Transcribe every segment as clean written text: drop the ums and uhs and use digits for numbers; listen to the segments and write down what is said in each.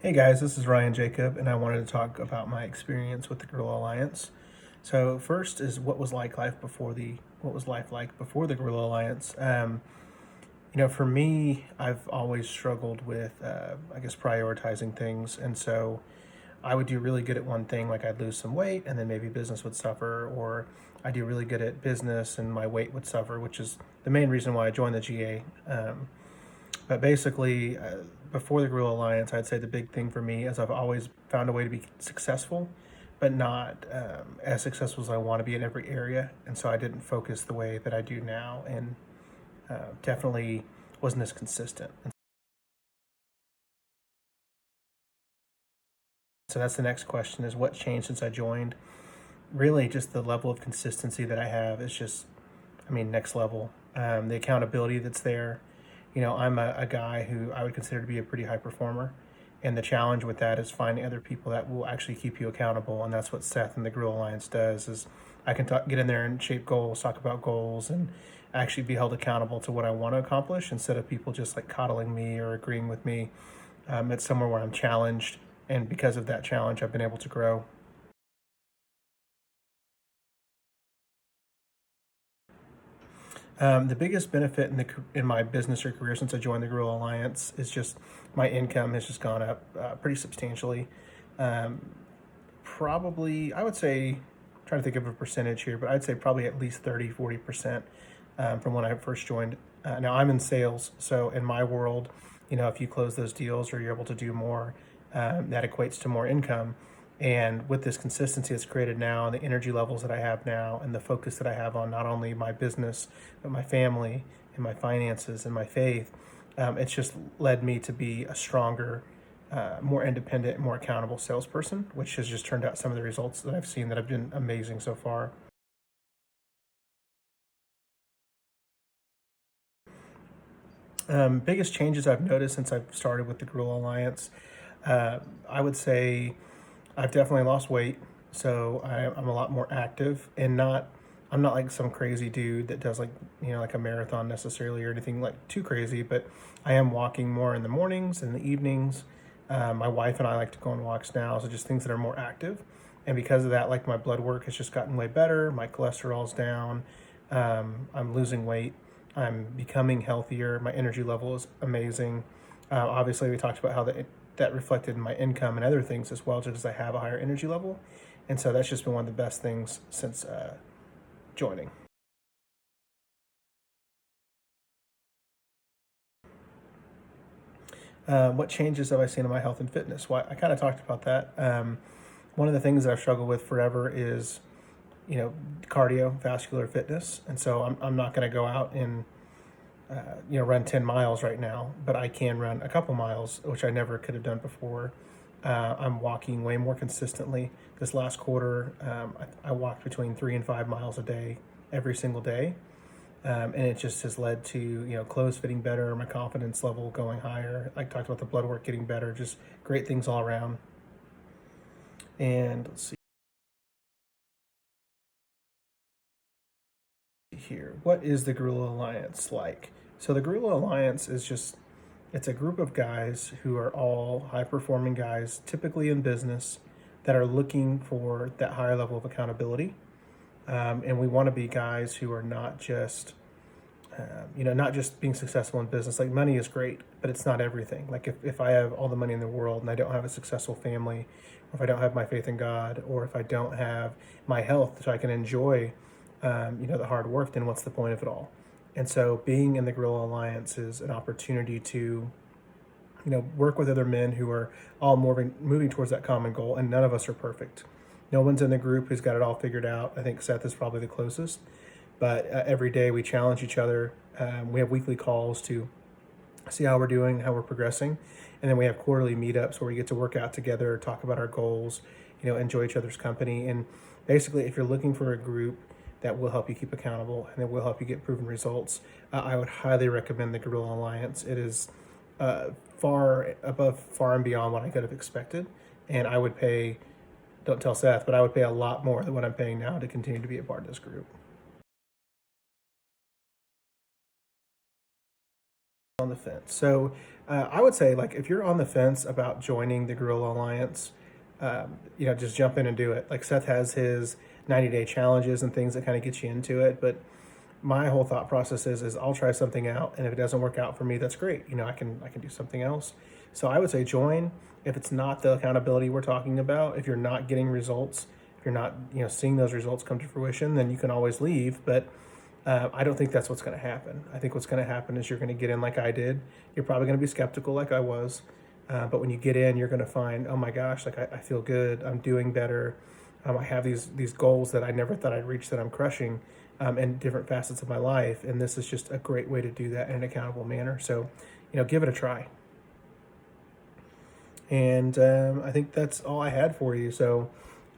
Hey guys, this is Ryan Jacob, and I wanted to talk about my experience with the Guerrilla Alliance. So first is what was life like before the Guerrilla Alliance. For me, I've always struggled with, I guess, prioritizing things, and so I would do really good at one thing, like I'd lose some weight, and then maybe business would suffer, or I do really good at business and my weight would suffer, which is the main reason why I joined the GA. But basically, before the Guerrilla Alliance, I'd say the big thing for me is I've always found a way to be successful, but not as successful as I want to be in every area. And so I didn't focus the way that I do now, and definitely wasn't as consistent. And so that's the next question: is what changed since I joined? Really, just the level of consistency that I have is just, next level. The accountability that's there. I'm a guy who I would consider to be a pretty high performer. And the challenge with that is finding other people that will actually keep you accountable. And that's what Seth and the Guerrilla Alliance does is I can get in there and shape goals, talk about goals, and actually be held accountable to what I want to accomplish instead of people just like coddling me or agreeing with me. It's somewhere where I'm challenged. And because of that challenge, I've been able to grow. The biggest benefit in my business or career since I joined the Guerrilla Alliance is just my income has just gone up pretty substantially. Um, Probably, I would say, trying to think of a percentage here, but I'd say probably at least 30, 40% from when I first joined. Now I'm in sales, so in my world, if you close those deals or you're able to do more, that equates to more income. And with this consistency that's created now, and the energy levels that I have now, and the focus that I have on not only my business, but my family and my finances and my faith, it's just led me to be a stronger, more independent, more accountable salesperson, which has just turned out some of the results that I've seen that have been amazing so far. Biggest changes I've noticed since I've started with the Guerrilla Alliance, I would say I've definitely lost weight, so I'm a lot more active and not. I'm not like some crazy dude that does like a marathon necessarily or anything like too crazy, but I am walking more in the mornings and the evenings. My wife and I like to go on walks now, so just things that are more active. And because of that, like my blood work has just gotten way better. My cholesterol's down. I'm losing weight. I'm becoming healthier. My energy level is amazing. Obviously, we talked about how that reflected in my income and other things as well, just as I have a higher energy level. And so that's just been one of the best things since joining. What changes have I seen in my health and fitness? Well, I kind of talked about that. One of the things that I've struggled with forever is, cardiovascular fitness. And so I'm not going to go out and run 10 miles right now, but I can run a couple miles, which I never could have done before. I'm walking way more consistently. This last quarter, I walked between 3 and 5 miles a day, every single day. And it just has led to, clothes fitting better, my confidence level going higher. I talked about the blood work getting better, just great things all around. And let's see here. What is the Guerrilla Alliance like? So the Guerrilla Alliance is just it's a group of guys who are all high performing guys, typically in business, that are looking for that higher level of accountability. And we want to be guys who are not just, not just being successful in business. Like money is great, but it's not everything. Like if I have all the money in the world and I don't have a successful family, or if I don't have my faith in God, or if I don't have my health so I can enjoy, the hard work, then what's the point of it all? And so being in the Guerrilla Alliance is an opportunity to work with other men who are all moving towards that common goal, and none of us are perfect. No one's in the group who's got it all figured out. I think Seth is probably the closest, but every day we challenge each other. We have weekly calls to see how we're doing, how we're progressing, and then we have quarterly meetups where we get to work out together, talk about our goals, enjoy each other's company, and basically, if you're looking for a group that will help you keep accountable and it will help you get proven results, I would highly recommend the Guerrilla Alliance. It is far and beyond what I could have expected. And I would pay, don't tell Seth, but I would pay a lot more than what I'm paying now to continue to be a part of this group. on the fence. So I would say, like, if you're on the fence about joining the Guerrilla Alliance, just jump in and do it. Like, Seth has his 90-day challenges and things that kind of get you into it, but my whole thought process is I'll try something out, and if it doesn't work out for me, that's great. I can do something else. So I would say join. If it's not the accountability we're talking about, if you're not getting results, if you're not seeing those results come to fruition, then you can always leave. But I don't think that's what's going to happen. I think what's going to happen is you're going to get in like I did. You're probably going to be skeptical like I was. But when you get in, you're going to find, oh my gosh, like I feel good. I'm doing better. I have these goals that I never thought I'd reach that I'm crushing in different facets of my life. And this is just a great way to do that in an accountable manner. So, give it a try. And I think that's all I had for you. So,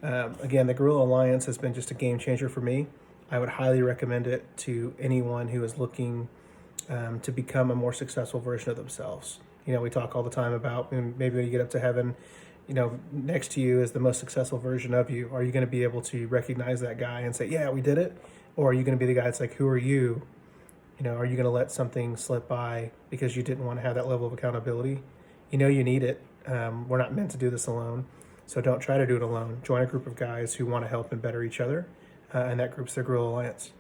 again, the Guerrilla Alliance has been just a game changer for me. I would highly recommend it to anyone who is looking to become a more successful version of themselves. We talk all the time about maybe when you get up to heaven, next to you is the most successful version of you. Are you going to be able to recognize that guy and say, yeah, we did it? Or are you going to be the guy that's like, who are you? Are you going to let something slip by because you didn't want to have that level of accountability? You need it. We're not meant to do this alone. So don't try to do it alone. Join a group of guys who want to help and better each other. And that group's the Guerrilla Alliance.